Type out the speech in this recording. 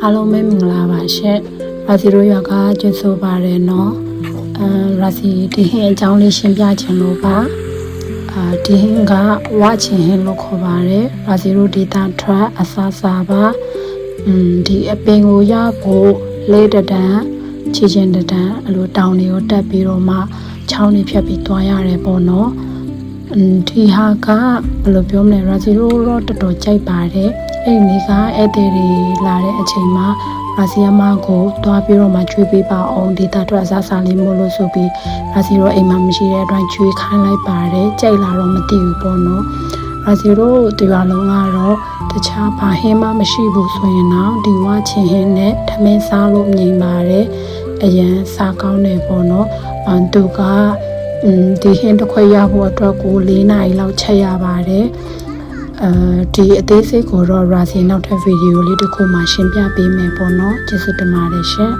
အားလုံးပဲမင်္ဂလာပါရှင်ရာစီတို့ရွာကကျွတ်ဆိုပါတယ်နော်ရာစီဒီဟင်းအကြောင်းလေးရှင်းပြချင်လို့ပါဒီဟင်းကဝါချင်ဟင်းလို့ခေါ်ပါတယ်ရာစီတို့ဒေတာထွက်အစားစားပါဒီအပင်ကိုရဖို့လေးတန်းချီချင်းတန်းအလိုတောင်တွေကိုတက်ပြီးတော့မှချောင်းတွေဖြတ်ပြီးသွားရတယ်ပေါ့နော်ဒီဟာကဘယ်လိုပြောမလဲရာစီတို့တော့တော်တော်ကြိုက်ပါတယ်အဲ့ဒီကဧည့်သည်တွေလာတဲ့အချိန်မှာရာစီအမကိုတွားပြီးတော့မှကျွေးပေးပါအောင်ဒေတာထွက်အစားစားလေးမို့လို့ဆိုပြီးရာစီတို့အိမ်မှာမရှိတဲ့အတွက်ကျွေးခိုင်းလိုက်ပါတယ်ကြိုက်လာတော့မသိဘူးပေါ့နော်ရာစီတို့ဒီရွာလုံးကတော့တခြားဘာဟင်းမှမရှိဘူးဆိုရင်တော့ဒီဝါချင်ဟင်းနဲ့ထမင်းစားလို့မြင်ပါတယ်အရင်စားကောင်းတယ်ပေါ့နော်သူကဒီဟင်းတစ်ခွက်ရဖို့အတွက်ကို4နာရီလောက်ချက်ရပါတယ်ဒီအသေးစိတ်ကိုတော့ရာစီနောက်ထပ်ဗီဒီယိုလေးတစ်ခုမှရှင်းပြပေးမယ်ပေါ့နော်ကျေးဇူးတင်ပါတယ်ရှင်